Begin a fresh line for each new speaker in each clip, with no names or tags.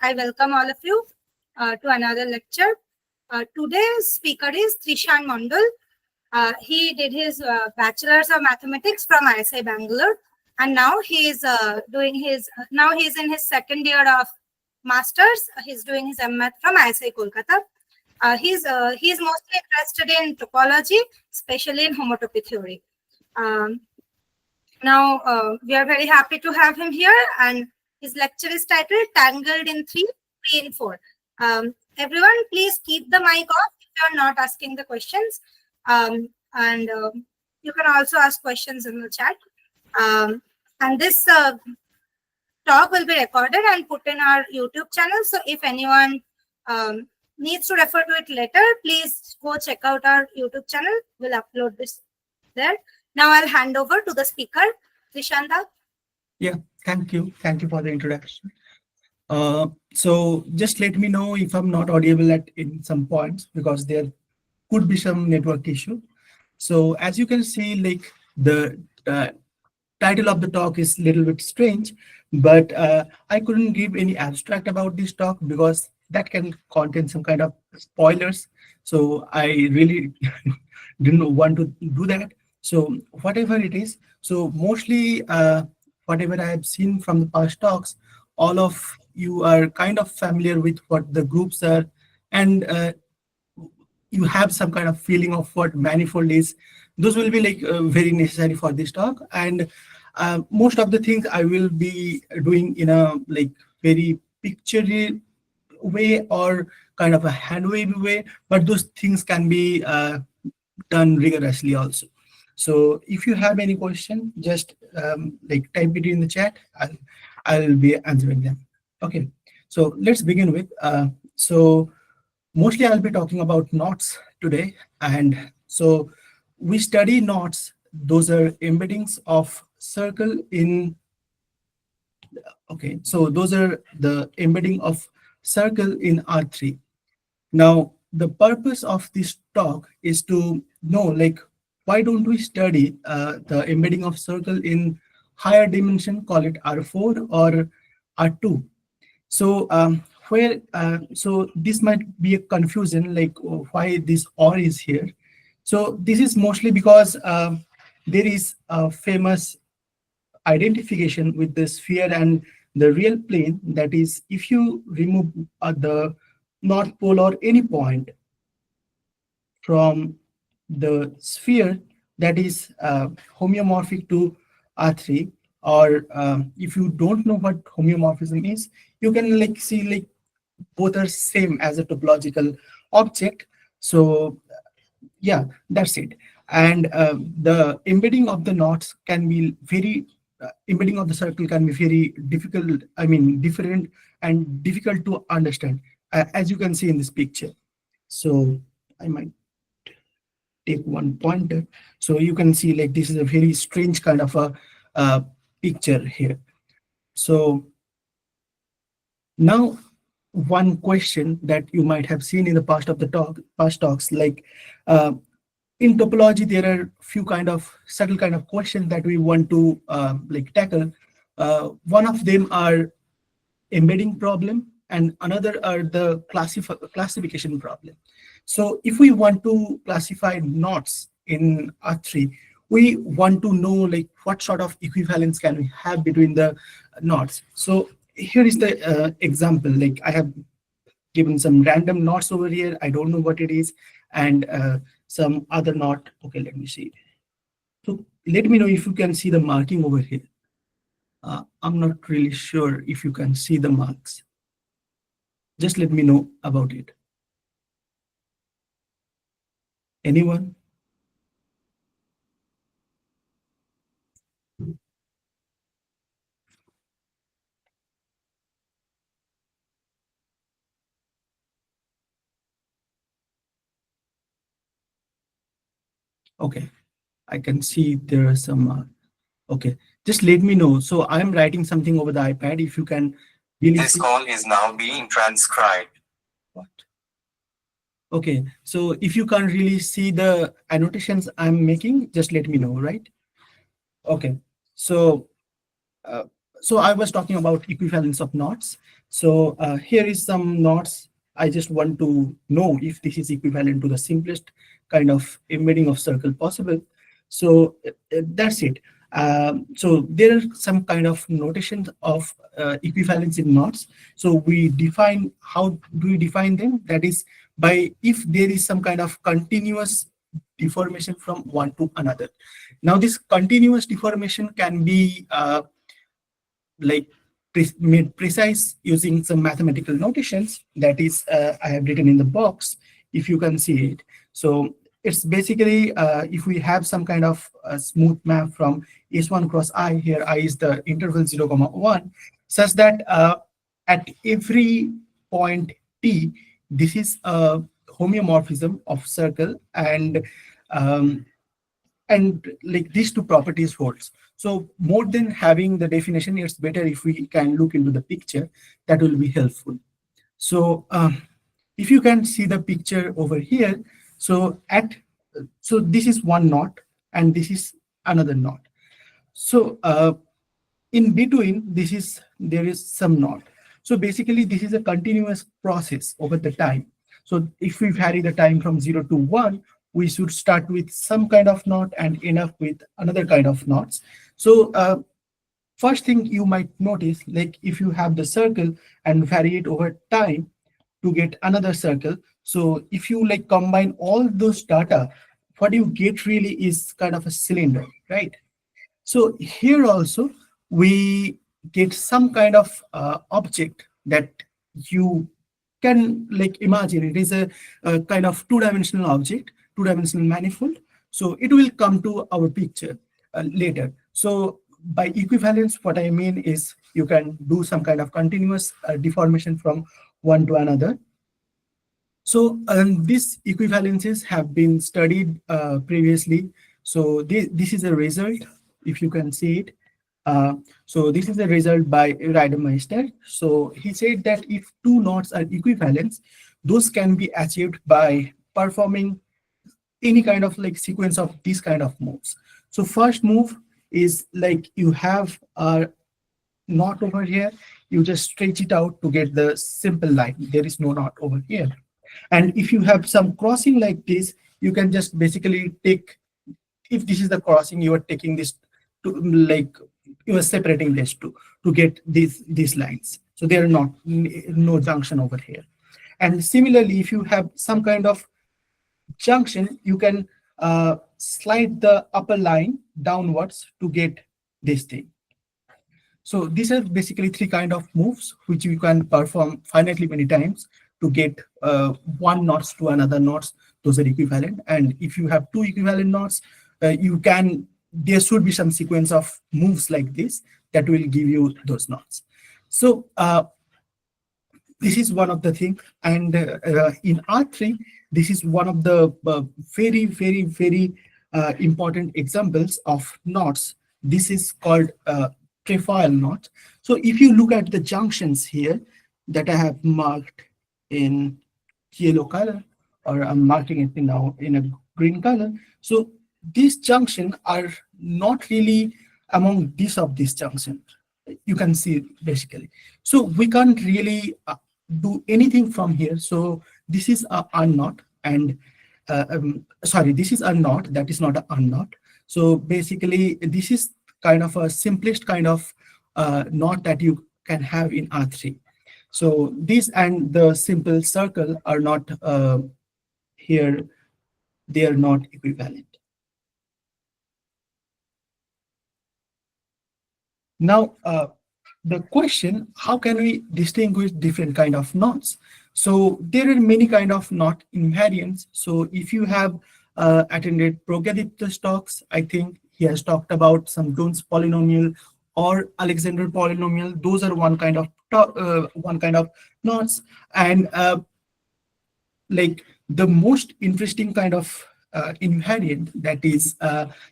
I welcome all of you to another lecture. Today's speaker is Trishan Mondal. He did his Bachelor's of Mathematics from ISI Bangalore, and now he is now he's in his second year of Masters. He's doing his M.Math from ISI Kolkata. He's mostly interested in topology, especially in homotopy theory. Now we are very happy to have him here, and his lecture is titled Tangled in 3, 3 in 4. Everyone, please keep the mic off if you are not asking the questions. And you can also ask questions in the chat. And this talk will be recorded and put in our YouTube channel. So if anyone needs to refer to it later, please go check out our YouTube channel. We'll upload this there. Now I'll hand over to the speaker, Trishanda.
Yeah, thank you. Thank you for the introduction. So just let me know if I'm not audible in some points, because there could be some network issue. So as you can see, like the title of the talk is a little bit strange, but I couldn't give any abstract about this talk because that can contain some kind of spoilers. So I really didn't want to do that. So whatever it is, so mostly whatever I have seen from the past talks, all of you are kind of familiar with what the groups are, and you have some kind of feeling of what manifold is. Those will be like very necessary for this talk, and most of the things I will be doing in a like very pictorial way or kind of a hand wavy way, but those things can be done rigorously also. So if you have any question, just like type it in the chat. I'll be answering them. Okay, so let's begin with. So mostly I'll be talking about knots today, and so we study knots. Those are embeddings of circle in. Okay, so those are the embedding of circle in R3. Now the purpose of this talk is to know, like, why don't we study the embedding of circle in higher dimension, call it R4 or R2. So so this might be a confusion, like why this or is here. So this is mostly because there is a famous identification with the sphere and the real plane. That is, if you remove the North Pole or any point from the sphere, that is homeomorphic to R3, or if you don't know what homeomorphism is, you can like see like both are same as a topological object. So yeah, that's it. And the embedding of the knots can be very embedding of the circle can be very difficult, I mean different and difficult to understand, as you can see in this picture. So I might take one pointer, so you can see like this is a very strange kind of a picture here. So now one question that you might have seen in the past talks, like in topology there are few kind of subtle kind of questions that we want to like tackle. One of them are embedding problem, and another are the classification problem. So if we want to classify knots in R3, we want to know like what sort of equivalence can we have between the knots. So here is the example. Like I have given some random knots over here. I don't know what it is, and some other knot. Okay, let me see. So let me know if you can see the marking over here. I'm not really sure if you can see the marks. Just let me know about it. Anyone? Okay, I can see there are some. Okay, just let me know. So I'm writing something over the iPad. If you can really
This call is now being transcribed.
What? Okay, so if you can't really see the annotations I'm making, just let me know, right? Okay, so so I was talking about equivalence of knots. So here is some knots. I just want to know if this is equivalent to the simplest kind of embedding of circle possible. So that's it. So there are some kind of notations of equivalence in knots. So we define, how do we define them? That is by if there is some kind of continuous deformation from one to another. Now this continuous deformation can be like made precise using some mathematical notations that is I have written in the box if you can see it. So it's basically if we have some kind of smooth map from S1 cross I, here I is the interval 0, 1, such that at every point T, this is a homeomorphism of circle, um, and like these two properties holds. So more than having the definition, it's better if we can look into the picture. That will be helpful. So if you can see the picture over here, so this is one knot and this is another knot. So in between, there is some knot. So basically this is a continuous process over the time. So if we vary the time from 0 to 1, we should start with some kind of knot and end up with another kind of knots. So first thing you might notice, like if you have the circle and vary it over time to get another circle, so if you like combine all those data, what you get really is kind of a cylinder, right? So here also we get some kind of object that you can like imagine. It is a kind of two-dimensional object, two-dimensional manifold. So it will come to our picture later. So by equivalence, what I mean is you can do some kind of continuous deformation from one to another. So these equivalences have been studied previously. So this is a result, if you can see it. So this is a result by Reidemeister. So he said that if two knots are equivalent, those can be achieved by performing any kind of like sequence of these kind of moves. So first move is like you have a knot over here, you just stretch it out to get the simple line. There is no knot over here. And if you have some crossing like this, you can just basically take, if this is the crossing, you are taking this to like, you are separating this to get these lines. So there are not no junction over here. And similarly, if you have some kind of junction, you can slide the upper line downwards to get this thing. So these are basically three kind of moves which you can perform finitely many times to get one knots to another knots. Those are equivalent. And if you have two equivalent knots, there should be some sequence of moves like this that will give you those knots. So this is one of the things. And in R3, this is one of the very, very, very important examples of knots. This is called trefoil knot. So if you look at the junctions here that I have marked in yellow color, or I'm marking it now in a green color. So these junctions are not really among these junctions. You can see basically. So we can't really do anything from here. So this is a unknot, and sorry, this is a knot. That is not a unknot. So basically, this is kind of a simplest kind of knot that you can have in R3. So this and the simple circle are not here. They are not equivalent. Now, the question, how can we distinguish different kind of knots? So there are many kind of knot invariants. So if you have attended Prokadipta's talks, I think he has talked about some Duns polynomial or Alexander polynomial. Those are one kind of knots. And like the most interesting kind of invariant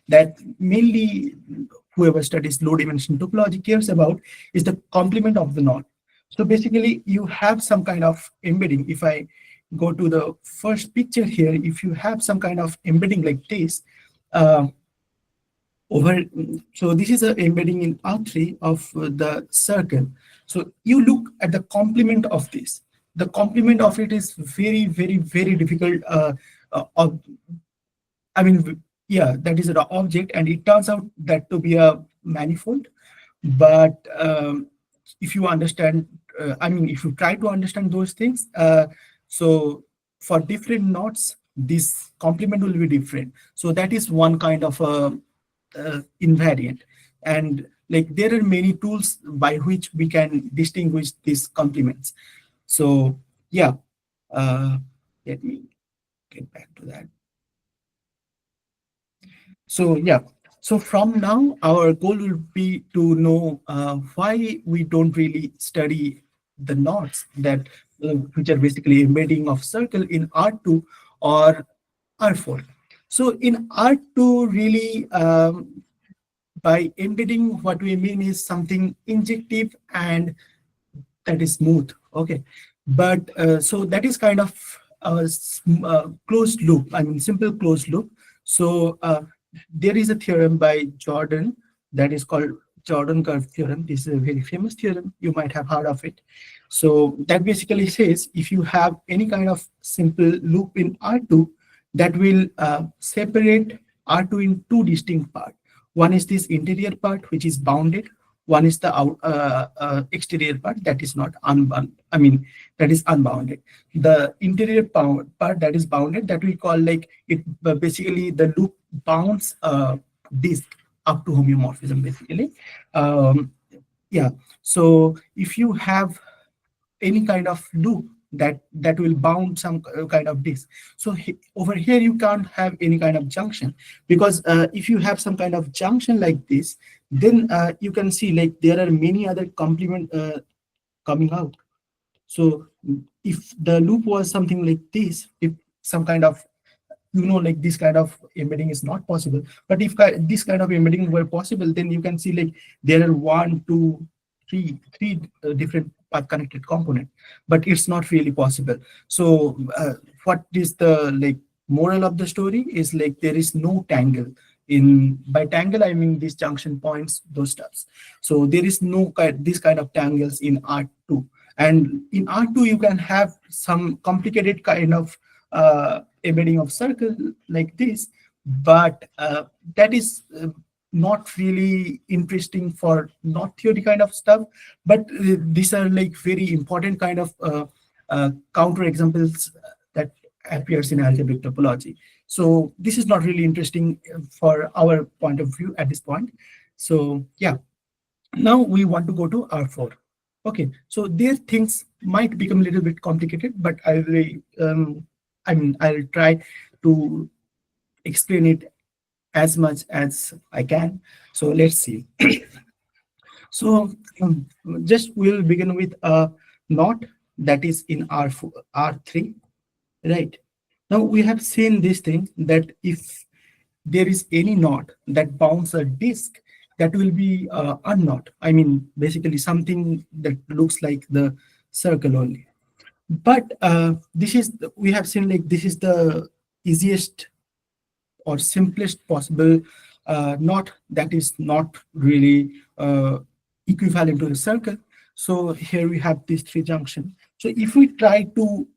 that mainly whoever studies low dimension topology cares about is the complement of the knot. So basically you have some kind of embedding. If I go to the first picture here, if you have some kind of embedding like this so this is an embedding in R3 of the circle. So you look at the complement of this. The complement of it is very, very, very difficult. Of, I mean, yeah, that is an object, and it turns out that to be a manifold. But if you understand, I mean, if you try to understand those things, so for different knots, this complement will be different. So that is one kind of invariant. And like there are many tools by which we can distinguish these complements. So yeah, uh, let me get back to that. So yeah, so from now, our goal will be to know why we don't really study the knots that which are basically embedding of circle in R2 or R4. So in R2, really, by embedding, what we mean is something injective and that is smooth. Okay, but so that is kind of a closed loop. I mean, simple closed loop. So there is a theorem by Jordan that is called Jordan curve theorem. This is a very famous theorem. You might have heard of it. So that basically says if you have any kind of simple loop in R2, that will separate R2 in two distinct parts. One is this interior part, which is bounded. One is the exterior part that is not unbound. I mean, that is unbounded. The interior part that is bounded, that we call like it basically the loop bounds disk up to homeomorphism basically. Yeah. So if you have any kind of loop that will bound some kind of disk. So over here you can't have any kind of junction, because if you have some kind of junction like this, then you can see like there are many other complement coming out. So if the loop was something like this, if some kind of, you know, like this kind of embedding is not possible, but if this kind of embedding were possible, then you can see like there are one, two, three different path connected component, but it's not really possible. So what is the like moral of the story is like there is no tangle in, by tangle I mean these junction points, those stuffs. So there is no this kind of tangles in R2, and in R2 you can have some complicated kind of embedding of circle like this, but that is not really interesting for not theory kind of stuff. But these are like very important kind of counter examples that appears in algebraic topology. So this is not really interesting for our point of view at this point. So yeah, now we want to go to R4. Okay, so there things might become a little bit complicated, but I will I mean, I'll try to explain it as much as I can. So let's see. So just we'll begin with a knot that is in R4, R3, right? Now we have seen this thing that if there is any knot that bounds a disk, that will be a knot. I mean, basically something that looks like the circle only. But this is, we have seen like this is the easiest or simplest possible knot that is not really equivalent to a circle. So here we have these three junctions. So if we try to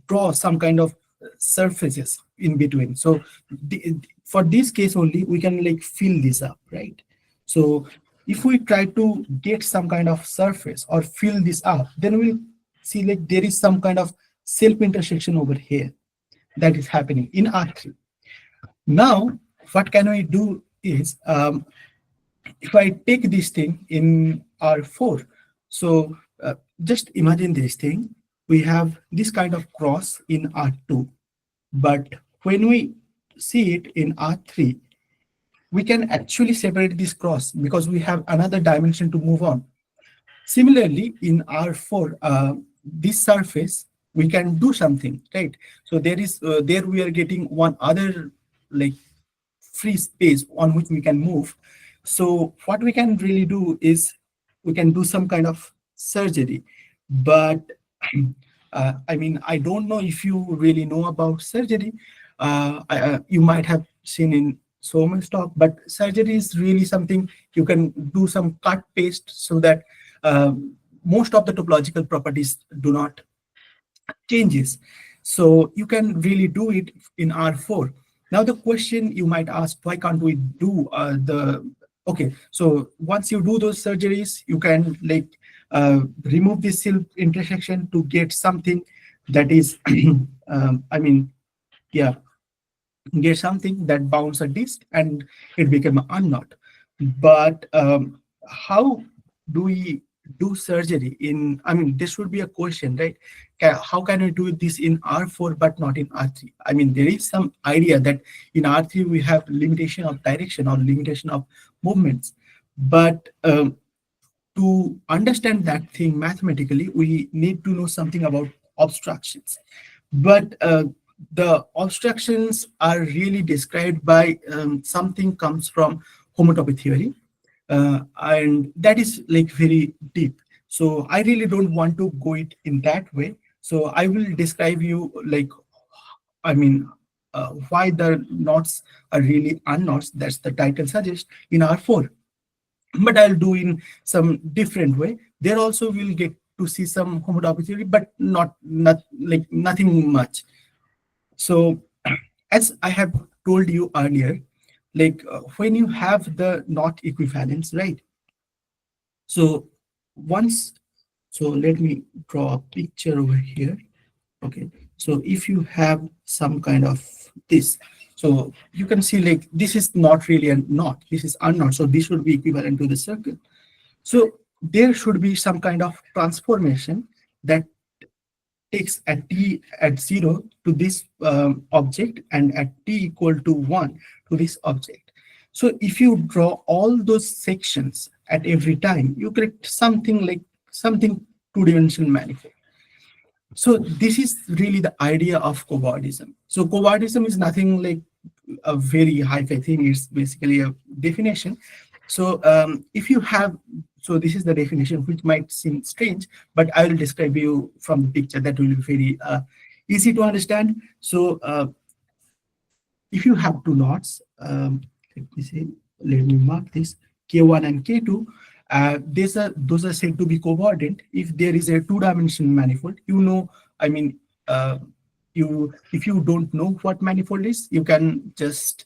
draw some kind of surfaces in between, so for this case only we can like fill this up, right? So if we try to get some kind of surface or fill this up, then we'll see like there is some kind of self intersection over here that is happening in R3. Now, what can we do is, if I take this thing in R4, so just imagine this thing, we have this kind of cross in R2, but when we see it in R3, we can actually separate this cross because we have another dimension to move on. Similarly, in R4, this surface, we can do something, right? So there is, there we are getting one other like free space on which we can move. So what we can really do is we can do some kind of surgery. But I mean, I don't know if you really know about surgery. You might have seen in so much talk, but surgery is really something you can do some cut paste so that most of the topological properties do not changes. So you can really do it in R4. Now the question you might ask, why can't we do okay, so once you do those surgeries, you can like remove this silk intersection to get something that is, I mean, yeah, get something that bounds a disk and it became a unknot. But how do we do surgery in, I mean, this would be a question, right? How can we do this in R4 but not in R3? I mean, there is some idea that in R3 we have limitation of direction or limitation of movements. But to understand that thing mathematically, we need to know something about obstructions. But the obstructions are really described by something comes from homotopy theory, and that is like very deep. So I really don't want to go it in that way. So I will describe you like, I mean, why the knots are really unknots. That's the title suggests in R4. But I'll do in some different way. There also we'll get to see some homotopy theory, but not like nothing much. So as I have told you earlier, like when you have the knot equivalence, right? So once, so let me draw a picture over here. Okay, so if you have some kind of this, so you can see like this is not really a knot, this is unknot, so this should be equivalent to the circle. So there should be some kind of transformation that takes at t at 0 to this object and at t equal to 1 to this object. So if you draw all those sections at every time, you get something like something two-dimensional manifold. So this is really the idea of cobordism. So cobordism is nothing like a very high-fi thing. It's basically a definition. So if you have, so this is the definition, which might seem strange, but I will describe you from the picture. That will be very easy to understand. So if you have two knots, let me say, let me mark this, K1 and K2, those are said to be covariant if there is a two-dimensional manifold. You know, I mean, if you don't know what manifold is, you can just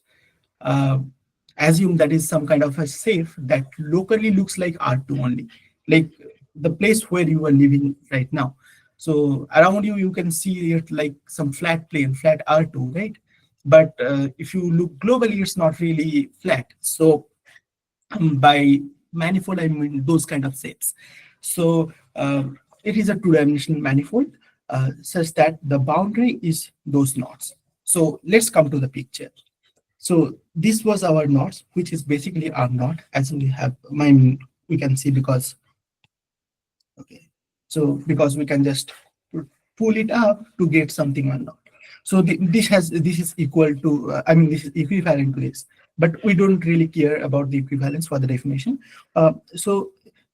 assume that is some kind of a safe that locally looks like R2 only, like the place where you are living right now. So around you, you can see it like some flat plane, flat R2, right? But if you look globally, it's not really flat. So by manifold, I mean those kind of sets. So it is a two-dimensional manifold such that the boundary is those knots. So let's come to the picture. So this was our knots, which is basically our knot, as we have, I mean, we can see because, okay, so because we can just pull it up to get something or not. So this is equal to, I mean, this is equivalent to this, but we don't really care about the equivalence for the definition. So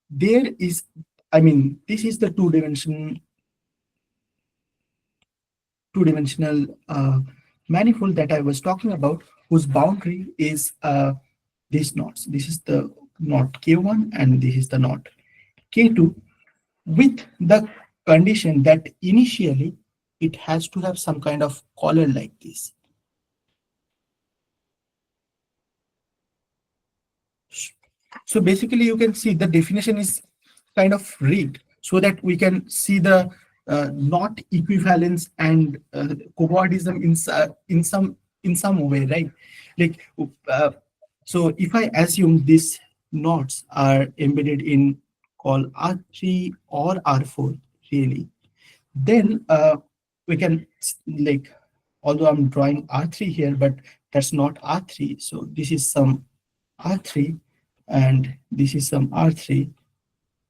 there is, I mean, this is the two-dimensional manifold that I was talking about, whose boundary is these knots. This is the knot K1 and this is the knot K2, with the condition that initially it has to have some kind of collar like this. So basically you can see the definition is kind of rigged so that we can see the knot equivalence and cobordism in some way, right? Like so if I assume these knots are embedded in call R3 or R4 really, then we can, like, although I'm drawing R3 here, but that's not R3. So this is some R3 and this is some R3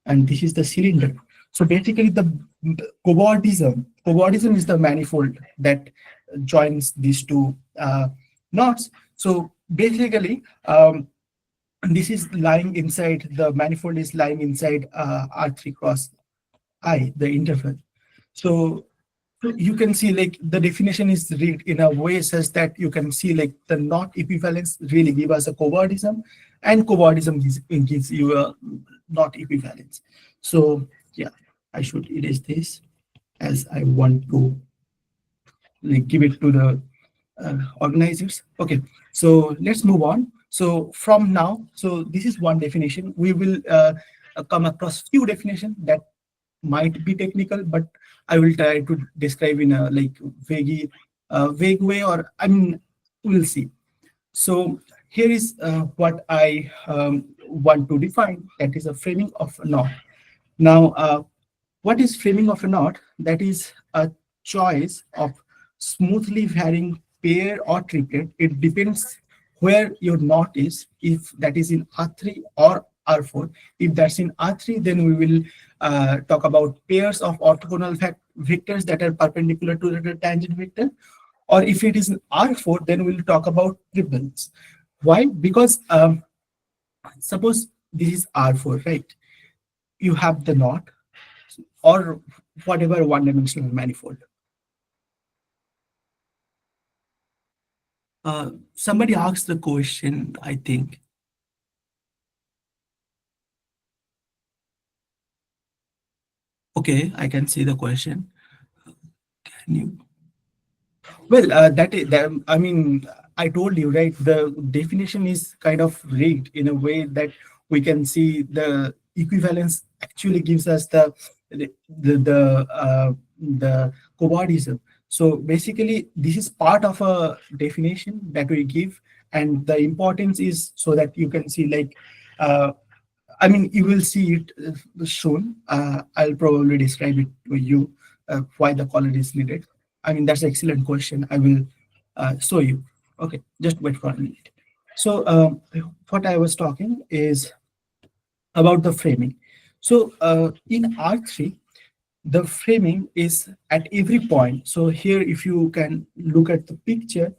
and this is the cylinder. So basically the cobordism is the manifold that joins these two knots. So basically this is lying inside, the manifold is lying inside R3 cross I, the interval. So you can see like the definition is read in a way such that you can see like the knot equivalence really give us a cobordism, and cobordism gives you a knot equivalence. So Yeah, I should erase this as I want to like give it to the organizers. Okay, so let's move on. So from now, so this is one definition. We will come across few definitions that might be technical, but I will try to describe in a like vague way, or I mean, we'll see. So here is what I want to define. That is a framing of a knot. Now, what is framing of a knot? That is a choice of smoothly varying pair or triplet. It depends where your knot is, if that is in R3 or R4. If that's in R3, then we will talk about pairs of orthogonal vectors that are perpendicular to the tangent vector. Or if it is in R4, then we'll talk about triples. Why? Because suppose this is R4, right? You have the knot or whatever one-dimensional manifold. Somebody asked the question, I think. Okay, I can see the question. Can you? Well, I mean, I told you, right? The definition is kind of rigged in a way that we can see the equivalence actually gives us the cobordism. So basically, this is part of a definition that we give, and the importance is so that you can see like. I mean, you will see it soon. I'll probably describe it to you why the color is needed. I mean, that's an excellent question. I will show you. Okay, just wait for a minute. So what I was talking is about the framing. So in R3, the framing is at every point. So here, if you can look at the picture,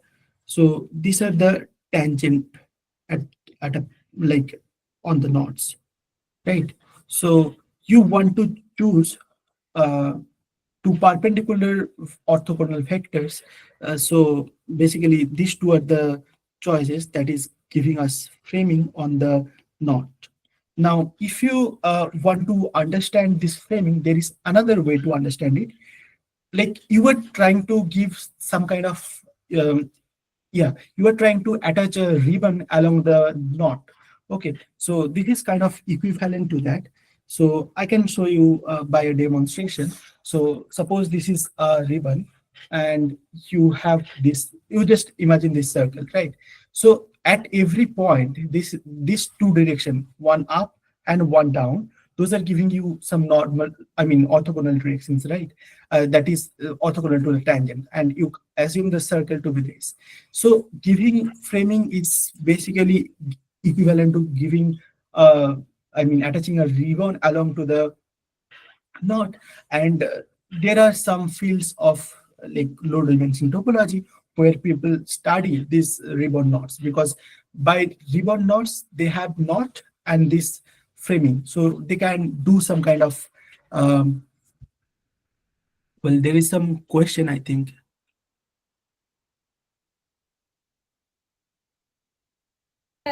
so these are the tangent at, at a, like on the knots, right? So you want to choose uh, two perpendicular orthogonal vectors. So basically, these two are the choices that is giving us framing on the knot. Now, if you want to understand this framing, there is another way to understand it. Like you were trying to give some kind of um, yeah, you are trying to attach a ribbon along the knot. Okay, so this is kind of equivalent to that. So I can show you by a demonstration. So suppose this is a ribbon and you have this, you just imagine this circle, right? So at every point, this two direction, one up and one down, those are giving you some normal, I mean, orthogonal directions, right? That is orthogonal to the tangent, and you assume the circle to be this. So giving framing is basically equivalent to giving, I mean, attaching a ribbon along to the knot. And there are some fields of like low dimension topology where people study these ribbon knots, because by ribbon knots they have knot and this framing, so they can do some kind of um, well, there is some question, I think.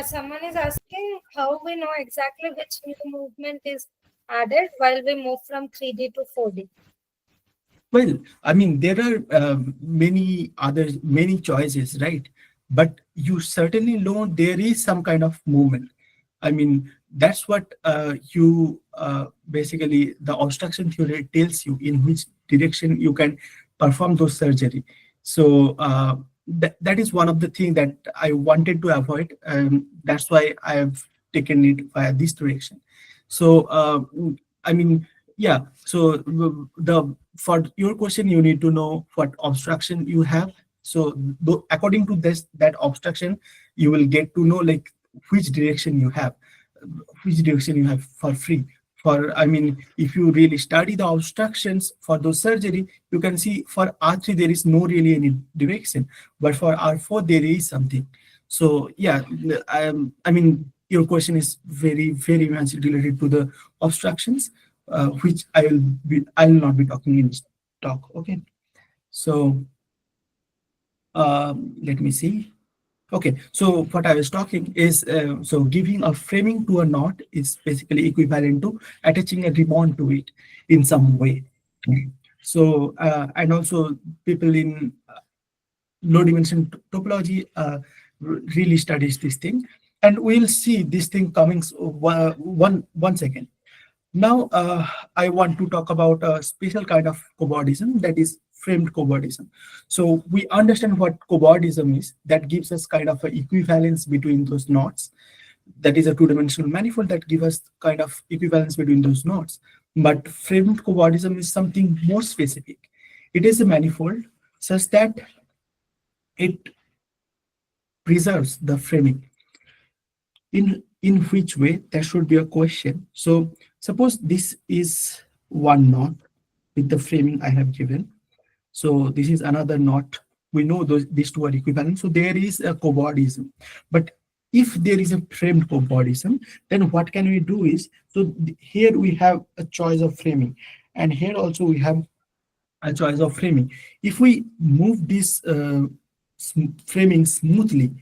Someone is asking how we know exactly which new movement is added while we move from 3D to 4D.
Well, I mean, there are many choices, right? But you certainly know there is some kind of movement. I mean, that's what you basically the obstruction theory tells you in which direction you can perform those surgery. So that is one of the things that I wanted to avoid. That's why I have taken it via this direction. So I mean, yeah. So the for your question, you need to know what obstruction you have. So according to this that obstruction, you will get to know like which direction you have, for free. For I mean, if you really study the obstructions for those surgery, you can see for R3 there is no really any direction, but for R4 there is something. So yeah, I mean, your question is very much related to the obstructions, which I will not be talking in this talk. Okay, so let me see. Okay, so what I was talking is, so giving a framing to a knot is basically equivalent to attaching a ribbon to it in some way. So, and also people in low dimension topology really studies this thing, and we'll see this thing coming one second. Now, I want to talk about a special kind of cobordism, that is framed cobordism. So we understand what cobordism is. That gives us kind of an equivalence between those knots. That is a two-dimensional manifold that gives us kind of equivalence between those knots. But framed cobordism is something more specific. It is a manifold such that it preserves the framing. In which way? There should be a question. So suppose this is one knot with the framing I have given. So this is another knot. We know these two are equivalent. So there is a cobordism. But if there is a framed cobordism, then what can we do is, so here we have a choice of framing, and here also we have a choice of framing. If we move this framing smoothly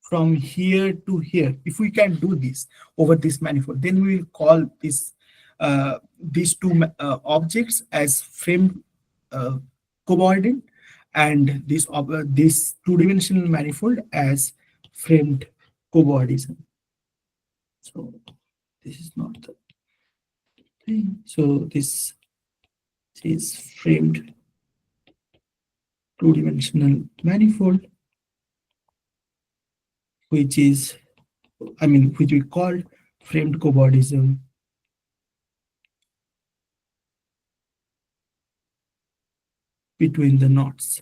from here to here, if we can do this over this manifold, then we will call this these two objects as framed coordinate, and this two-dimensional manifold as framed cobordism. So this is not the thing. So this is framed two-dimensional manifold, which is, which we call framed cobordism between the knots.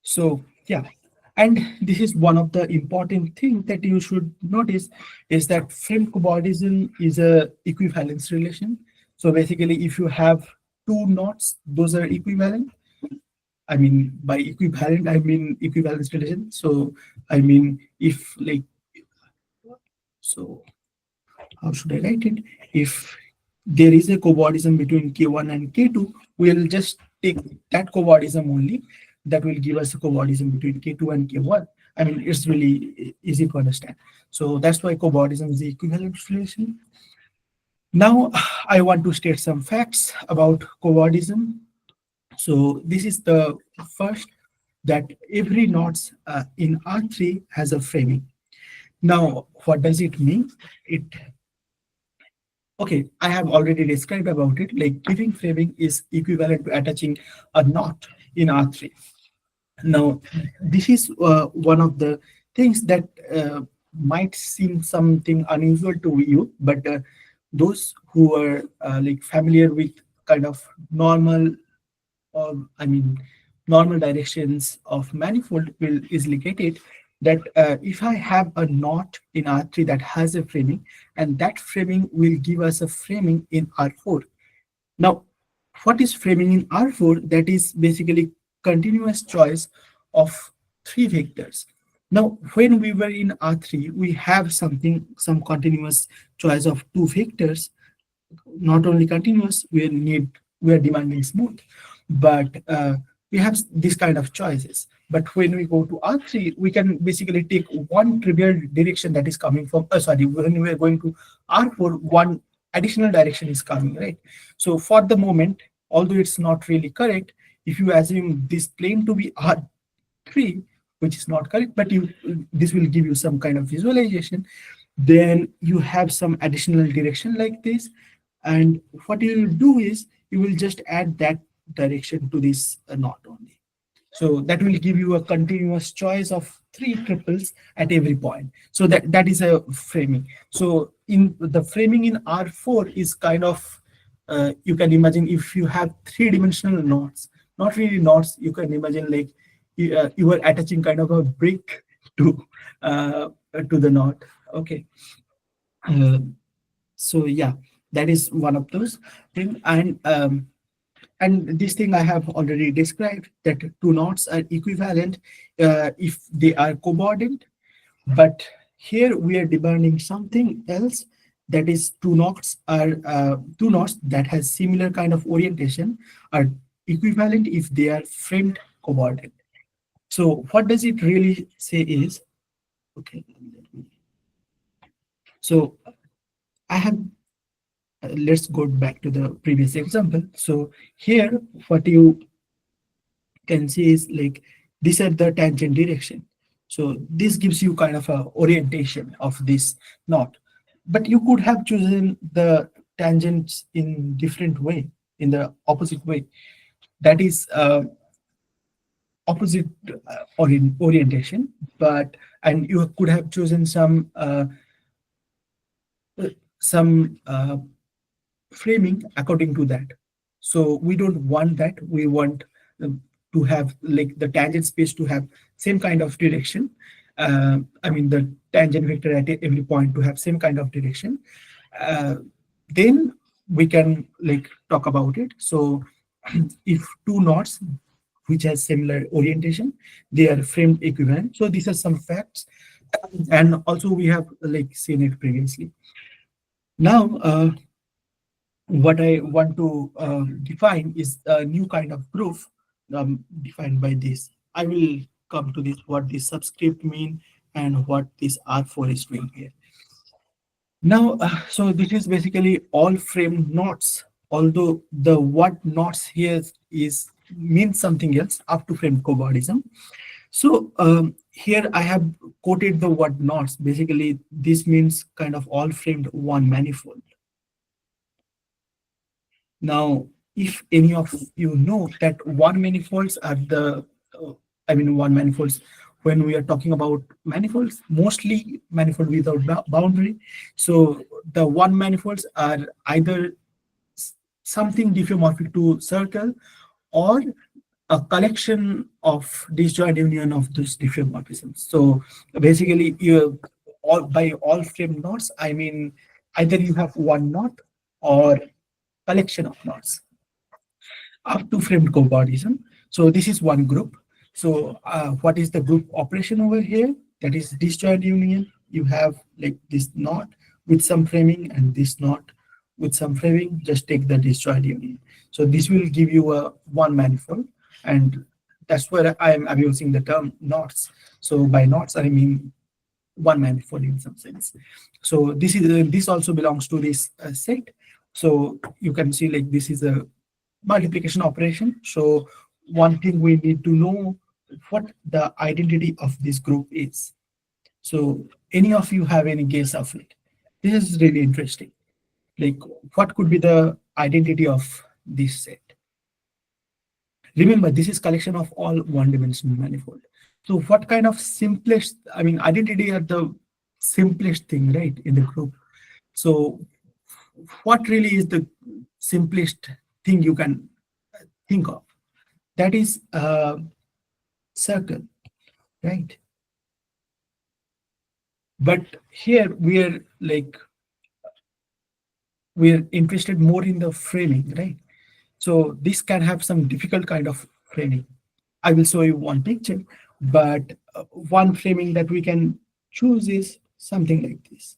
So yeah, and this is one of the important things that you should notice, is that framed cobordism is a equivalence relation. So basically, if you have two knots, those are equivalent. By equivalent, I mean equivalence relation. So if like, so how should I write it? If there is a cobordism between K1 and K2, we'll just take that cobordism only. That will give us a cobordism between K2 and K1. It's really easy to understand. So that's why cobordism is the equivalent relation. Now, I want to state some facts about cobordism. So this is the first, that every knots in R3 has a framing. Now, what does it mean? Okay, I have already described about it. Like, giving framing is equivalent to attaching a knot in R3. Now, this is one of the things that might seem something unusual to you, but those who are like familiar with kind of normal, or normal directions of manifold will easily get it, that if I have a knot in R3 that has a framing, and that framing will give us a framing in R4. Now, what is framing in R4? That is basically continuous choice of three vectors. Now, when we were in R3, we have some continuous choice of two vectors. Not only continuous, we are demanding smooth, but we have this kind of choices. But when we go to R3, we can basically take one trivial direction that is coming from, when we are going to R4, one additional direction is coming, right? So for the moment, although it's not really correct, if you assume this plane to be R3, which is not correct, but this will give you some kind of visualization, then you have some additional direction like this. And what you will do is, you will just add that direction to this knot only. So that will give you a continuous choice of three triples at every point. So that is a framing. So in the framing in R4 is kind of, you can imagine if you have three-dimensional knots, not really knots, you can imagine like you are attaching kind of a brick to the knot. Okay. So yeah, that is one of those things. And this thing I have already described, that two knots are equivalent if they are coordinate. But here we are demanding something else, that is two knots that has similar kind of orientation are equivalent if they are framed coordinate. So what does it really say is, okay, so I have, let's go back to the previous example. So here what you can see is like these are the tangent direction. So this gives you kind of a orientation of this knot, but you could have chosen the tangents in different way, in the opposite way. That is opposite orientation, but and you could have chosen some framing according to that. So we don't want that. We want to have like the tangent space to have same kind of direction. I mean the tangent vector at every point to have same kind of direction. Uh, then we can like talk about it. So if two knots which has similar orientation, they are framed equivalent. So these are some facts, and also we have like seen it previously. Now what I want to define is a new kind of proof defined by this. I will come to this, what this subscript mean and what this R4 is doing here. Now, so this is basically all frame knots, although the what knots here is means something else up to frame cobordism. So here I have quoted the word knots. Basically, this means kind of all framed one manifold. Now, if any of you know that one manifolds are the, I mean, one manifolds, when we are talking about manifolds, mostly manifold without boundary. So the one manifolds are either something diffeomorphic to circle or a collection of disjoint union of those diffeomorphisms. So basically, you all by all frame knots, I mean either you have one knot or collection of knots up to framed cobordism. So this is one group. So what is the group operation over here? That is disjoint union. You have like this knot with some framing and this knot with some framing. Just take the disjoint union. So this will give you a one manifold, and that's where I'm using the term knots. So by knots I mean one manifold in some sense. So this also belongs to this set. So you can see like this is a multiplication operation. So one thing we need to know what the identity of this group is. So any of you have any guess of it? This is really interesting. Like what could be the identity of this set? Remember, this is collection of all one-dimensional manifold. So what kind of simplest, I mean, identity are the simplest thing, right, in the group. So what really is the simplest thing you can think of? That is a circle, right? But here we're interested more in the framing, right? So this can have some difficult kind of framing. I will show you one picture, but one framing that we can choose is something like this.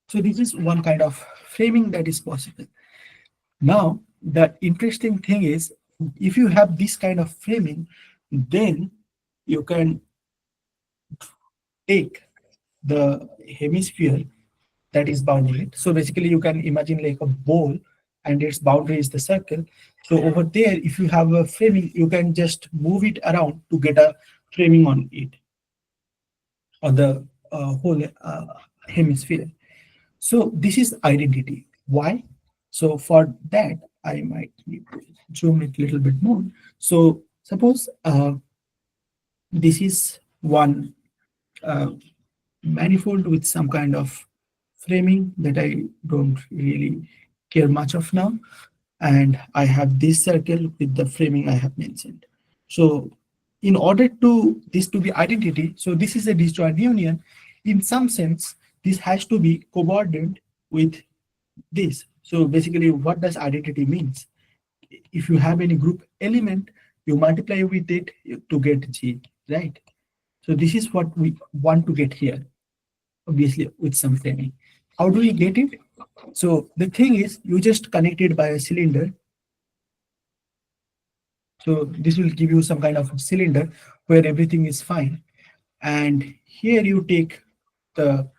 So this is one kind of framing that is possible. Now, the interesting thing is, if you have this kind of framing, then you can take the hemisphere that is bounding it. So basically, you can imagine like a bowl and its boundary is the circle. So over there, if you have a framing, you can just move it around to get a framing on it, on the whole hemisphere. So this is identity. Why? So for that, I might need to zoom it a little bit more. So suppose this is one manifold with some kind of framing that I don't really care much of now. And I have this circle with the framing I have mentioned. So in order to this to be identity, so this is a disjoint union. In some sense, this has to be coordinated with this. So basically, what does identity means? if you have any group element, you multiply with it to get G, right? So this is what we want to get here, obviously with some framing. How do we get it? So the thing is, you just connect it by a cylinder. So this will give you some kind of cylinder where everything is fine. And here you take the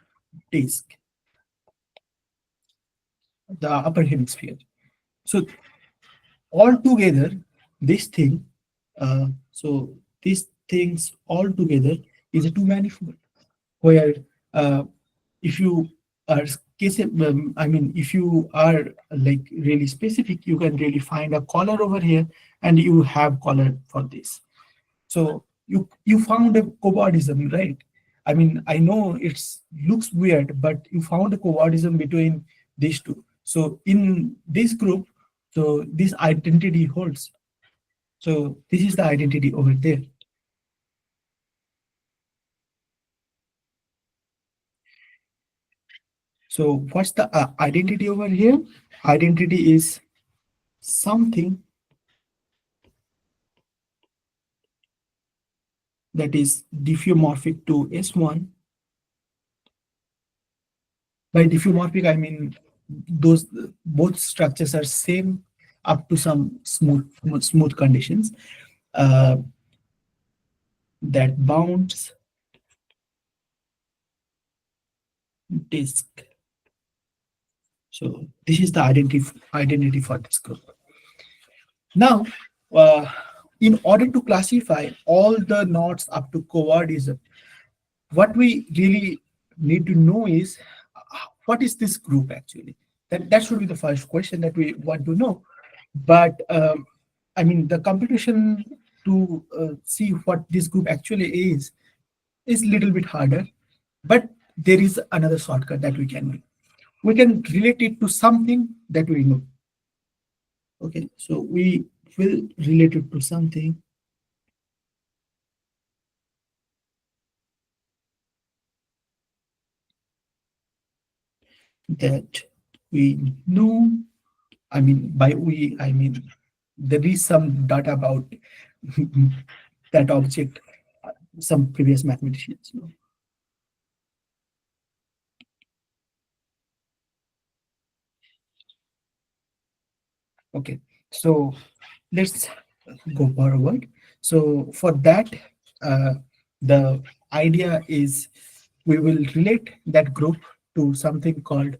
disk, the upper hemisphere. So all together, this thing, so these things all together is a two manifold where if you are I mean, if you are like really specific, you can really find a color over here and you have color for this. So you found a cobordism, right? I mean, I know it's looks weird, but you found a cobordism between these two. So in this group, so this identity holds. So this is the identity over there. So what's the identity over here? Identity is something that is diffeomorphic to S1. By diffeomorphic, I mean those both structures are same up to some smooth conditions that bounds disk. So this is the identity for this group. Now, in order to classify all the knots up to cobordism, what we really need to know is what is this group actually? That should be the first question that we want to know. But I mean, the computation to see what this group actually is a little bit harder. But there is another shortcut that we can do. We can relate it to something that we know. Okay, so we will relate it to something that we know. I mean, by we, I mean, there is some data about that object, some previous mathematicians know. Okay, so let's go forward. So for that, the idea is we will relate that group to something called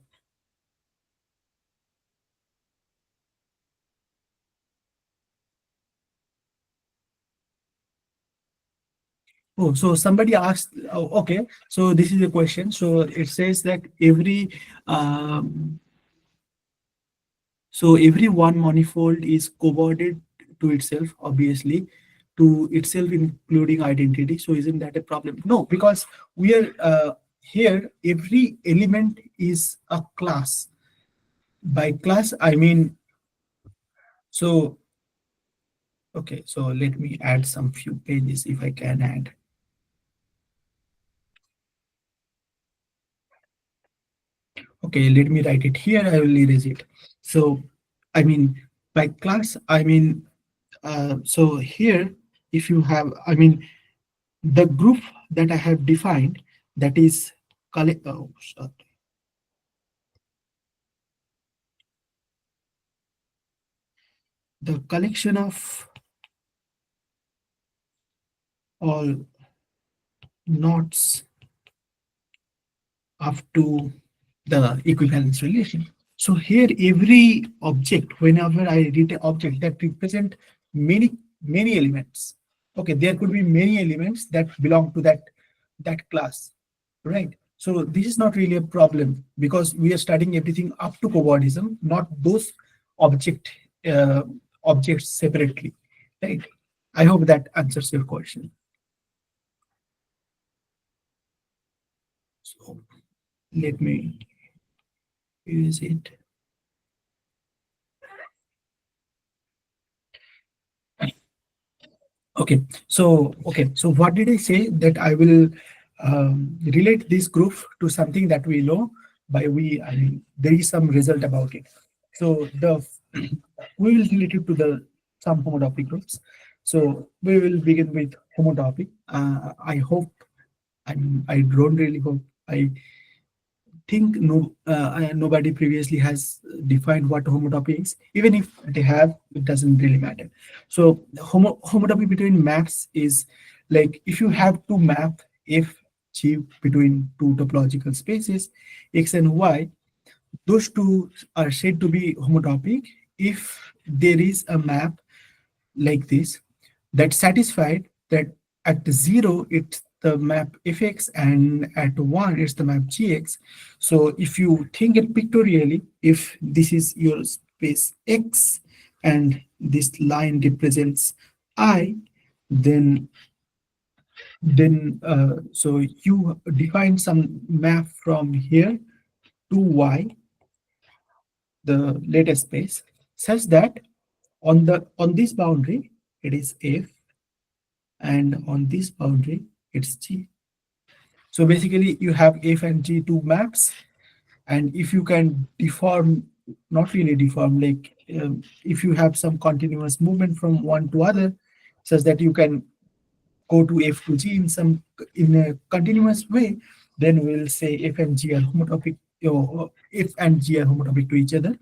oh, so somebody asked, oh, okay, so this is a question. So it says that um, every one manifold is coborded to itself, obviously, to itself including identity. So isn't that a problem? No, because we are here, every element is a class. By class, I mean, so, okay, so let me add some few pages if I can add. Okay, let me write it here. I will erase it. So, I mean, by class, I mean, so here, if you have, I mean, the group that I have defined, that is, oh, sorry. The collection of all knots up to the equivalence relation. So here every object, whenever I read an object that represent many elements, okay, there could be many elements that belong to that class, right? So this is not really a problem because we are studying everything up to cobordism, not those object uh, objects separately, right? I hope that answers your question. So let me use it. Okay, so what did I say? That I will relate this group to something that we know. By we, I mean there is some result about it. So the we will relate it to the some homotopy groups. So we will begin with homotopy. I hope, I don't really hope, I think nobody previously has defined what homotopy is. Even if they have, it doesn't really matter. So homotopy between maps is like if you have to map f g between two topological spaces x and y, those two are said to be homotopic if there is a map like this that satisfied that at the 0 it's the map fx and at 1 it's the map gx. So if you think it pictorially, if this is your space x and this line represents I, then so you define some map from here to y, the latest space, such that on this boundary it is f, and on this boundary it's g. So basically you have f and g two maps, and if you can deform, not really deform, like if you have some continuous movement from one to other, such that you can go to f to g in a continuous way, then we'll say f and g are homotopic, or f and g are homotopic to each other.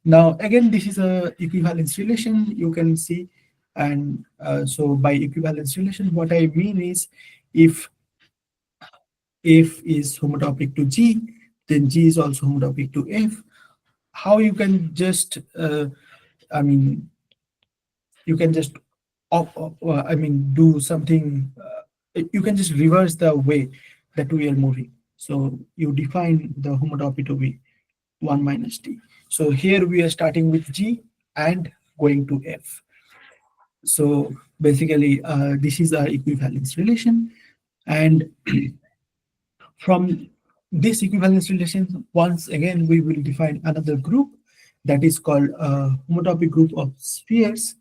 Now, again, this is a equivalence relation you can see. And so by equivalence relation, what I mean is if f is homotopic to g, then g is also homotopic to f. How you can just, I mean, you can just, do something, you can just reverse the way that we are moving. So you define the homotopy to be 1 minus t. So here we are starting with g and going to f. So basically, this is our equivalence relation. And from this equivalence relation, once again, we will define another group that is called a homotopy group of spheres.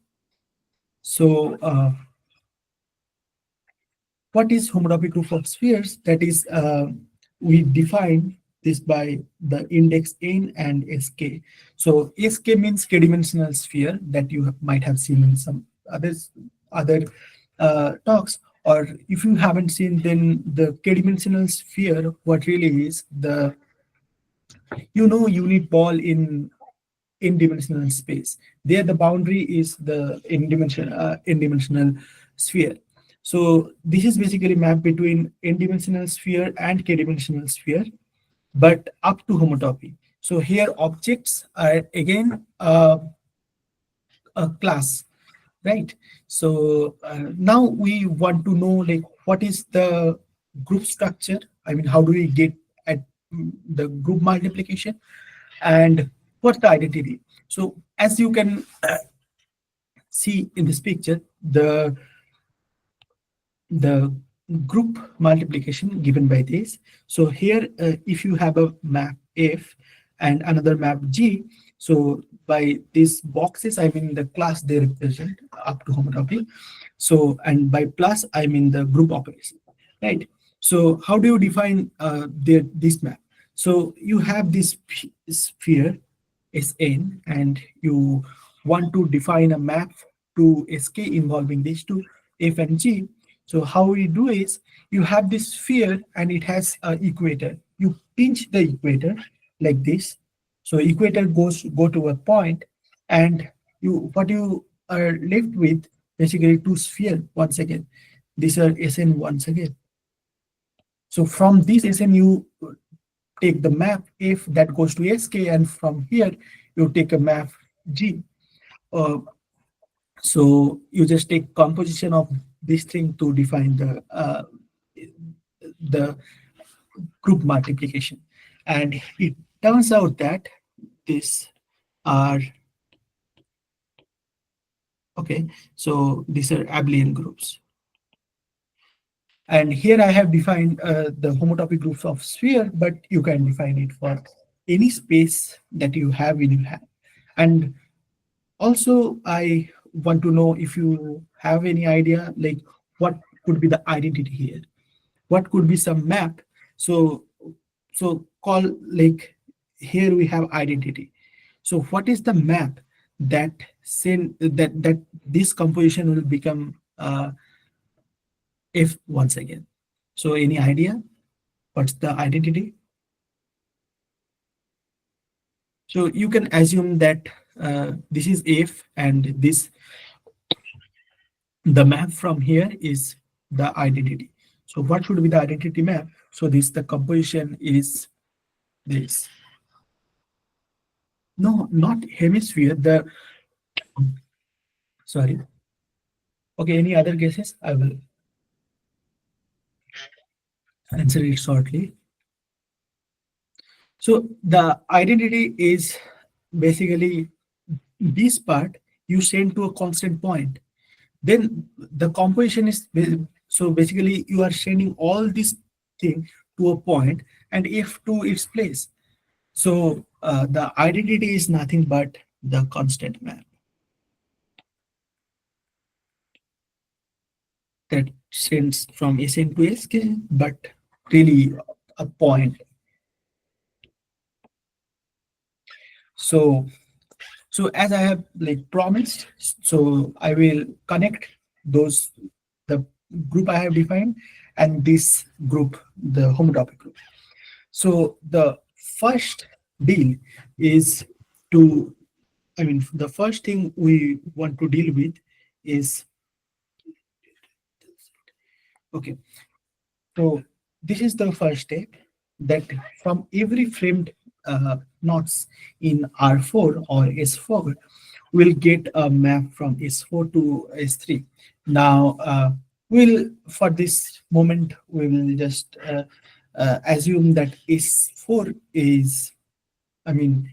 So what is homotopy group of spheres? That is, we define this by the index n and sk. So sk means k-dimensional sphere that you might have seen in some other talks, or if you haven't seen, then the k-dimensional sphere, what really is, the unit ball in dimensional space. There, the boundary is the n-dimensional sphere. So this is basically map between n-dimensional sphere and k-dimensional sphere, but up to homotopy. So here objects are again a class, right? So now we want to know, like, what is the group structure? I mean, how do we get at the group multiplication, and what's the identity? So as you can see in this picture, the group multiplication given by this. So here, if you have a map F and another map G, so by these boxes, I mean the class they represent up to homotopy. So, and by plus, I mean the group operation, right? So how do you define this map? So you have this sphere Sn, and you want to define a map to Sk involving these two, F and G. So how we do is, you have this sphere and it has an equator. You pinch the equator like this. So equator go to a point, and what you are left with, basically two sphere once again. These are Sn once again. So from this Sn you take the map F that goes to Sk, and from here you take a map G. So you just take composition of this thing to define the group multiplication, and it turns out that these are okay. So these are abelian groups, and here I have defined the homotopy groups of sphere, but you can define it for any space that you have in your hand. And also, I want to know if you have any idea, like, what could be the identity here? What could be some map? So call, like, here we have identity. So what is the map that that this composition will become if once again? So any idea? What's the identity? So you can assume that this is if, and this the map from here is the identity. So what should be the identity map? So this the composition is this. No, not hemisphere. The sorry. Okay, any other guesses? I will answer it shortly. So the identity is basically this part you send to a constant point. Then the composition is so basically you are sending all this thing to a point and if to its place. So the identity is nothing but the constant map that sends from Sn to Sk, but really a point. So so as I have like promised, so I will connect those the group I have defined and this group, the homotopic group. So the first deal is to, I mean, the first thing we want to deal with is, okay, so this is the first step that from every framed knots in R4 or S4, we'll get a map from S4 to S3. Now, for this moment, we will just assume that S4 is, I mean,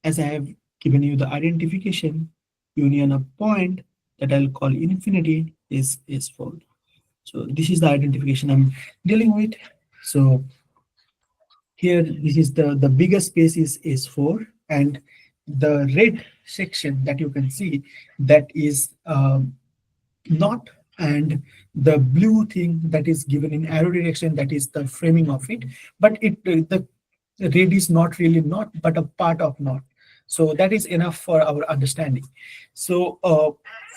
as I have given you the identification, union of point that I'll call infinity is S4. So this is the identification I'm dealing with. So here, this is the biggest space is S4, and the red section that you can see, that is not, and the blue thing that is given in arrow direction, that is the framing of it, but the red is not really not, but a part of not. So that is enough for our understanding. So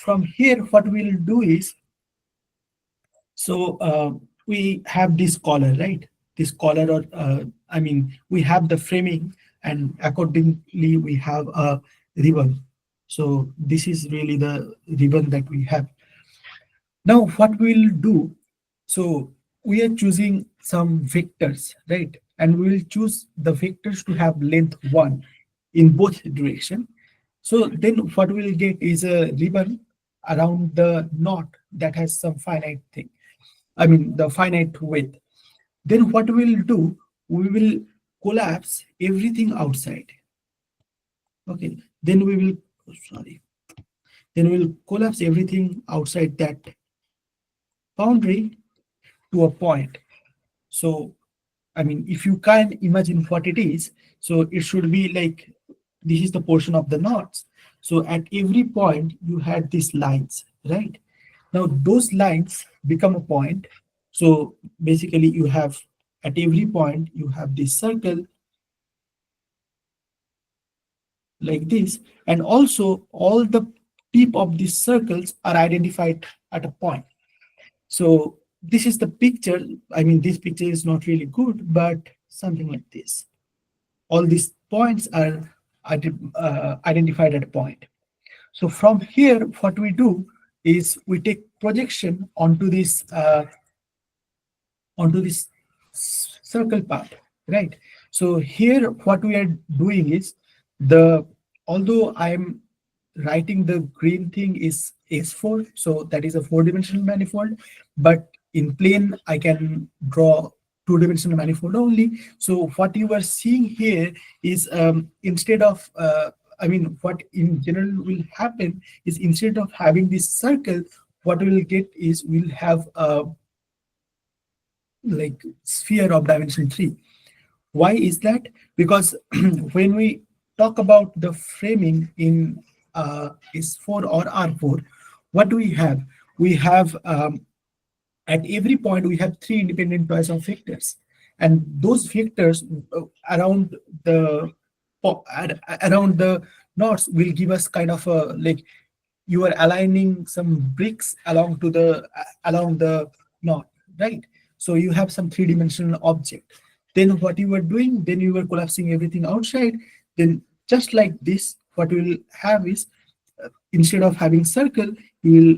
from here, what we'll do is, so we have this collar, right? This collar, or I mean, we have the framing, and accordingly we have a ribbon. So this is really the ribbon that we have. Now, what we'll do, so we are choosing some vectors, right? And we will choose the vectors to have length 1 in both direction. So then what we'll get is a ribbon around the knot that has some finite thing. I mean, the finite width. Then what we'll do, we will collapse everything outside. Okay, then we will, sorry, then we'll collapse everything outside that boundary to a point. So, I mean, if you can imagine what it is, so it should be like, this is the portion of the knots. So at every point, you had these lines, right? Now those lines become a point. So basically you have, at every point, you have this circle like this. And also all the tip of these circles are identified at a point. So this is the picture. I mean, this picture is not really good, but something like this. All these points are identified at a point. So from here, what we do is we take projection onto this circle part, right? So here, what we are doing is, the although I am writing the green thing is S4, so that is a 4-dimensional manifold, but in plane I can draw 2-dimensional manifold only. So what you are seeing here is, instead of I mean, what in general will happen is, instead of having this circle, what we will get is, we'll have a like sphere of dimension 3. Why is that? Because when we talk about the framing in S4 or R4, what do we have? We have, at every point, we have 3 independent pairs of vectors. And those vectors around the around the knots will give us kind of a like you are aligning some bricks along the knot, right? So you have some three-dimensional object. Then what you were doing, then you were collapsing everything outside. Then just like this, what we will have is instead of having circle, you will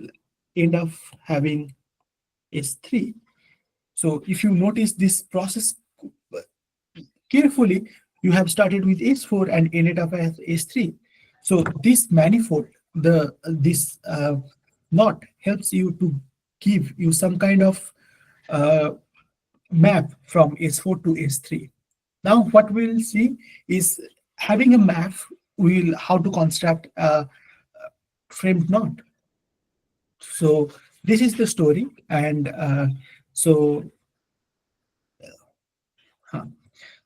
end up having S3. So if you notice this process carefully, you have started with S4 and ended up as S3. So this manifold, the this knot helps you to give you some kind of uh, map from S4 to S3. Now what we'll see is having a map, will how to construct a framed knot. So this is the story, and so huh.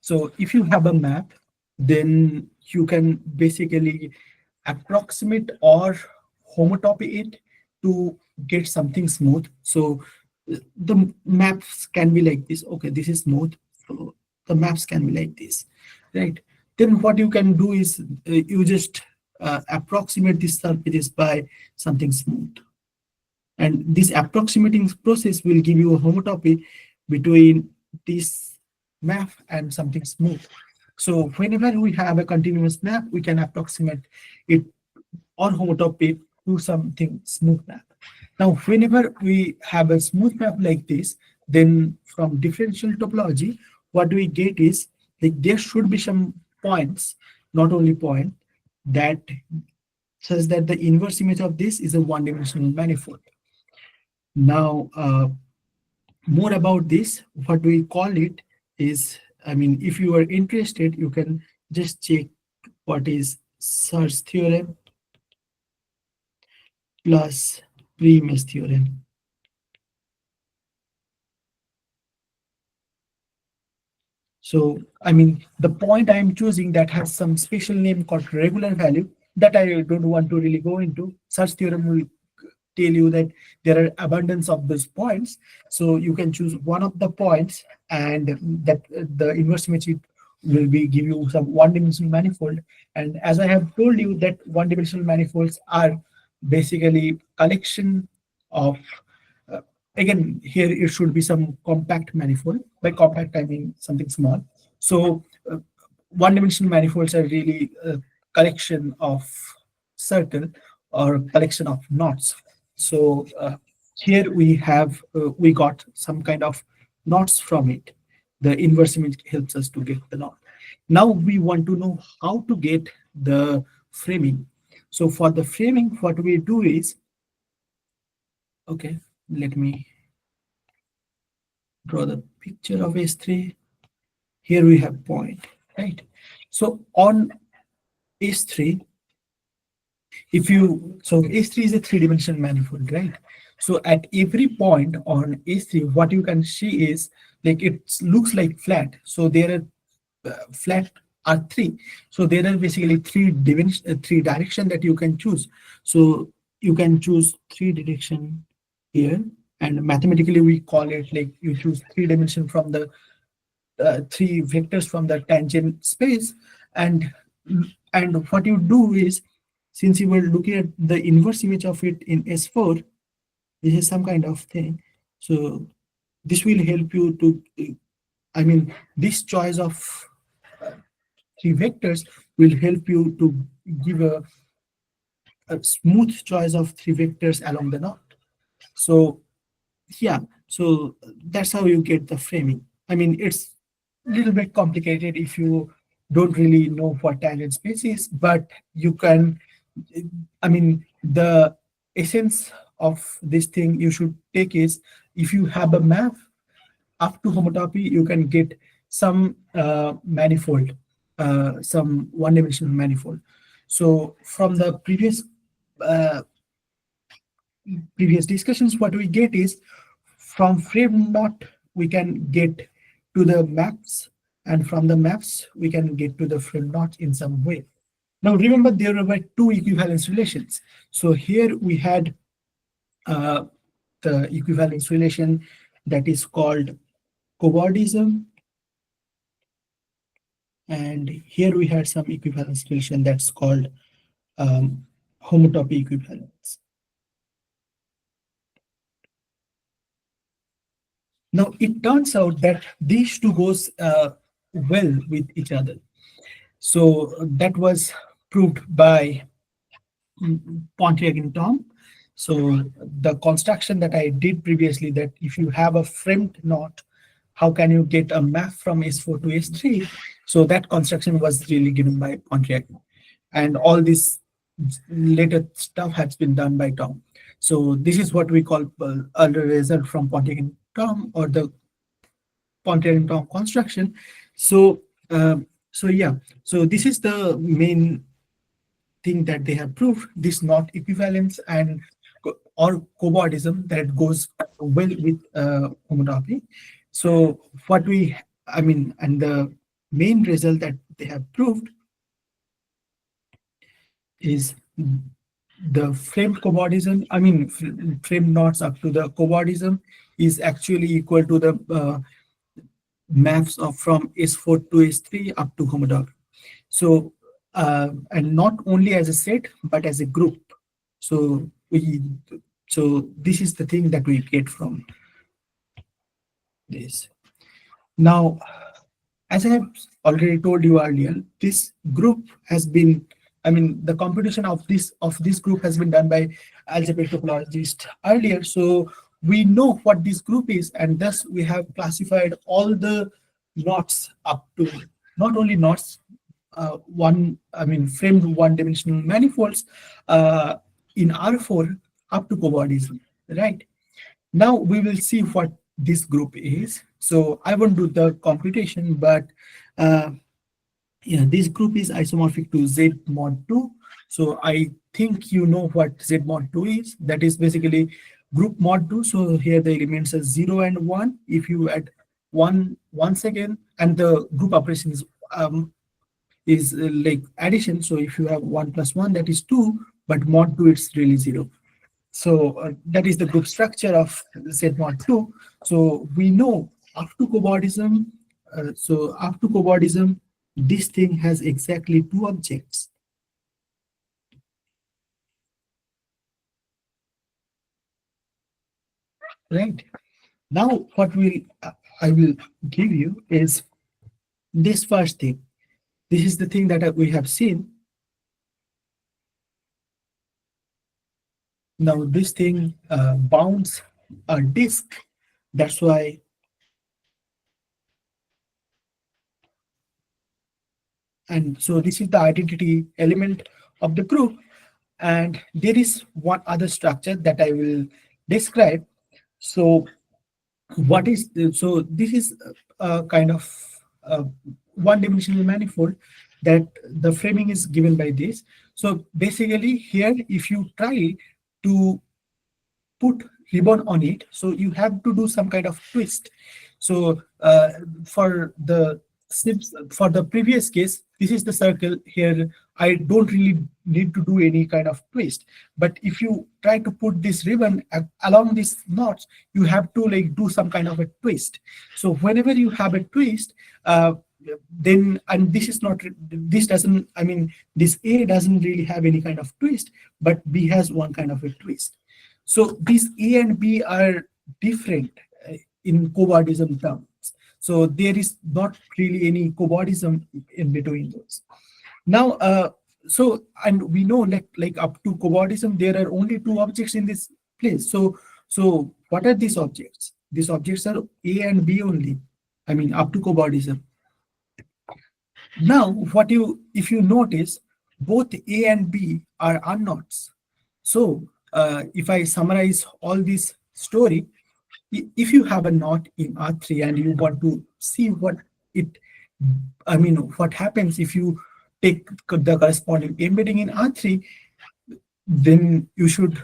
So if you have a map, then you can basically approximate or homotopy it to get something smooth. So the maps can be like this. Okay, this is smooth. So the maps can be like this, right? Then what you can do is you just approximate these surfaces by something smooth. And this approximating process will give you a homotopy between this map and something smooth. So whenever we have a continuous map, we can approximate it or homotopy to something smooth map. Now, whenever we have a smooth map like this, then from differential topology, what we get is like there should be some points, not only point, that says that the inverse image of this is a one-dimensional manifold. Now, more about this, what we call it is, I mean, if you are interested, you can just check what is search theorem plus pre-mesh theorem. So, I mean, the point I'm choosing that has some special name called regular value that I don't want to really go into. Search theorem will tell you that there are abundance of those points. So you can choose one of the points and that the inverse image it will be give you some one-dimensional manifold. And as I have told you that one-dimensional manifolds are basically collection of uh, again here it should be some compact manifold. By compact I mean something small. So one-dimensional manifolds are really a collection of circle or collection of knots. So here we got some kind of knots from it. The inverse image helps us to get the knot. Now we want to know how to get the framing. So for the framing, what we do is, okay, let me draw the picture of S3. Here we have point, right? So on S3, if you, so S3 is a three-dimensional manifold, right? So at every point on S3, what you can see is like it looks like flat. So there are flat are three. So there are basically three direction that you can choose. So you can choose three direction here, and mathematically we call it like you choose three dimension from the three vectors from the tangent space, and what you do is, since you were looking at the inverse image of it in S4, this is some kind of thing. So this will help you to, I mean, this choice of three vectors will help you to give a smooth choice of three vectors along the knot. So yeah, so that's how you get the framing. I mean, it's a little bit complicated if you don't really know what tangent space is, but you can, I mean, the essence of this thing you should take is if you have a map up to homotopy, you can get some manifold, some one-dimensional manifold. So from the uh, previous discussions, what we get is from frame knot, we can get to the maps, and from the maps, we can get to the frame knot in some way. Now, remember, there were two equivalence relations. So here we had the equivalence relation that is called cobordism And here we had some equivalence relation that's called homotopy equivalence. Now it turns out that these two goes well with each other. So that was proved by Pontiac and Tom. So the construction that I did previously, that if you have a framed knot, how can you get a map from S4 to S3? So that construction was really given by Pontiac, and all this later stuff has been done by Tom. So this is what we call a result from Pontiac and Tom, or the Pontiac and Tom construction. So so yeah, so this is the main thing that they have proved, this knot equivalence and or cobordism that goes well with homotopy. So what we, I mean, and the main result that they have proved is the framed cobordism, I mean, framed knots up to the cobordism is actually equal to the maps of from S4 to S3 up to homotopy. So, and not only as a set, but as a group. So we, so this is the thing that we get from this. Now, as I have already told you earlier, this group has been, I mean, the computation of this group has been done by algebraic topologists earlier. So we know what this group is, and thus we have classified all the knots up to, not only knots, I mean, framed one-dimensional manifolds in R4 up to cobordism, right? Now we will see what this group is. So I won't do the computation, but uh, yeah, this group is isomorphic to Z mod 2. So I think you know what Z mod 2 is. That is basically group mod 2. So here the elements are 0 and 1. If you add 1 once again, and the group operation is like addition. So if you have 1 plus 1, that is 2, but mod 2, it's really 0. So that is the group structure of Z mod 2. So we know up to cobordism, this thing has exactly 2 objects. Right. Now what I will give you is this first thing. This is the thing that we have seen. Now this thing bounds a disk. That's why and so this is the identity element of the group. And there is one other structure that I will describe. So what is so this is a kind of one-dimensional manifold that the framing is given by this. So basically here, if you try to put ribbon on it, so you have to do some kind of twist. So for the snips, for the previous case, this is the circle here. I don't really need to do any kind of twist, but if you try to put this ribbon along these knots, you have to like do some kind of a twist. So whenever you have a twist, then, and this is not, this doesn't, I mean, this A doesn't really have any kind of twist, but B has one kind of a twist. So these A and B are different in cobordism terms. So there is not really any cobordism in between those. Now, so, and we know like up to cobordism, there are only 2 objects in this place. So what are these objects? These objects are A and B only. I mean, up to cobordism. Now, if you notice, both A and B are unknots. So if I summarize all this story, if you have a knot in R3 and you want to see what what happens if you take the corresponding embedding in R3, then you should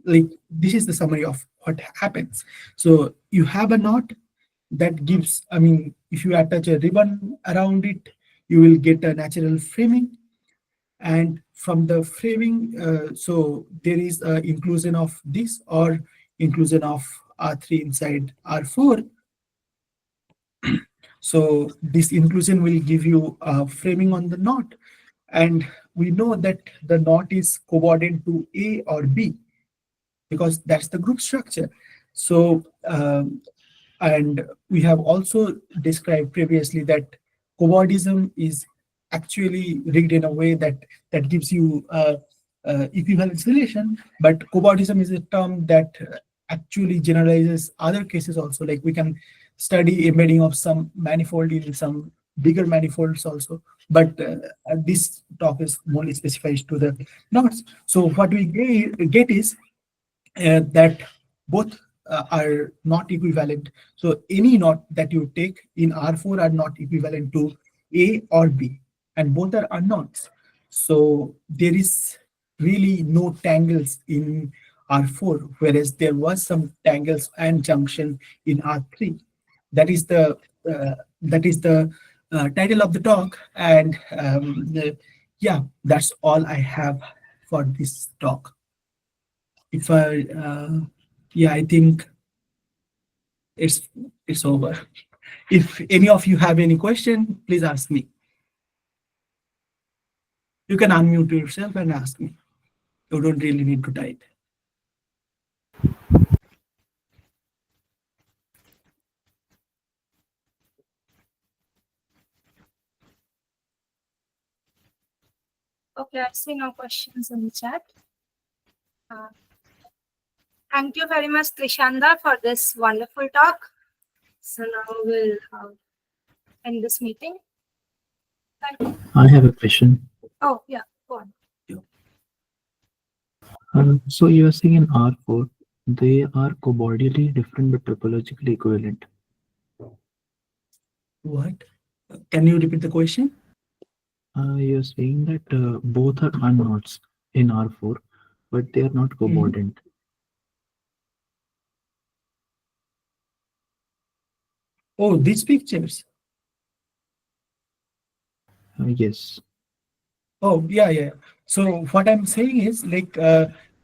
like, this is the summary of what happens. So you have a knot that gives, I mean, if you attach a ribbon around it, you will get a natural framing. And from the framing, so there is a inclusion of this or inclusion of R3 inside R4. So this inclusion will give you a framing on the knot. And we know that the knot is coordinate to A or B because that's the group structure. So, and we have also described previously that cobordism is actually rigged in a way that gives you equivalence relation, but cobordism is a term that actually generalizes other cases also. Like we can study embedding of some manifold in some bigger manifolds also, but this talk is only specified to the knots. So what we get is that both are not equivalent. So any knot that you take in R4 are not equivalent to A or B, and both are unknowns. So there is really no tangles in R4, whereas there was some tangles and junction in R3. That is the title of the talk, and yeah, that's all I have for this talk. If I, yeah, I think it's it's over. If any of you have any question, please ask me. You can unmute yourself and ask me. You don't really need to type.
Okay, I see no questions in the chat. Uh, Thank you very much, Trishanda, for this wonderful talk. So now we'll end this meeting. Thank you.
I have a question.
Oh, yeah, go on.
So you are saying in R4, they are coboidally different but topologically equivalent.
What? Can you repeat the question?
You are saying that both are unknowns in R4, but they are not coboidant.
Oh, these pictures.
Yes.
Oh, yeah, yeah. So what I'm saying is like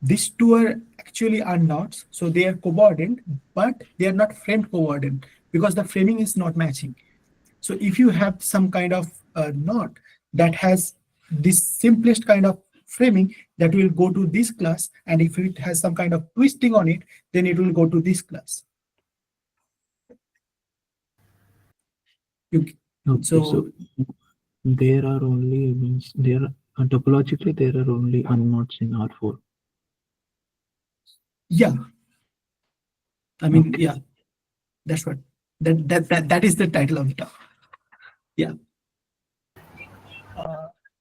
these two are actually unknowns. So they are coordinate, but they are not framed coordinate because the framing is not matching. So if you have some kind of knot that has this simplest kind of framing, that will go to this class, and if it has some kind of twisting on it, then it will go to this class. You,
Okay.
so
So there are only means there are topologically there are only unknowns in R4.
yeah, I mean,
Okay.
yeah, that's what that is the title of the talk. Yeah.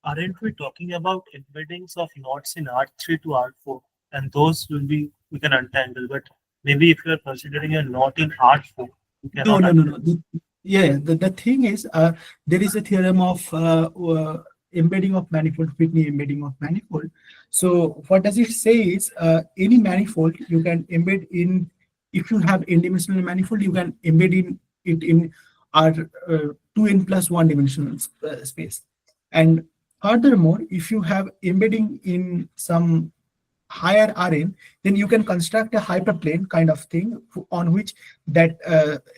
Aren't we talking about embeddings of knots in R3 to R4? And those will be, we can untangle. But maybe if you're considering a knot in R4, you
No,
cannot
no, no,
untangle.
no. Yeah, the thing is, there is a theorem of embedding of manifold, Whitney embedding of manifold. So what does it say is any manifold you can embed in, if you have n-dimensional manifold, you can embed in it in R 2n plus 1 dimensional space. And furthermore, if you have embedding in some higher Rn, then you can construct a hyperplane kind of thing on which that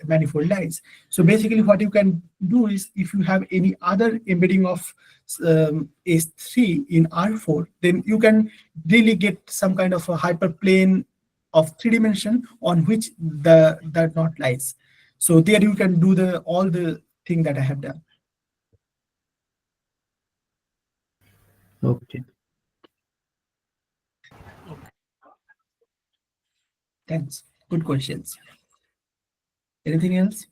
manifold lies. So basically what you can do is, if you have any other embedding of S3 in R4, then you can really get some kind of a hyperplane of 3 dimension on which the knot lies. So there you can do all the thing that I have done.
Okay.
Thanks. Good questions. Anything else?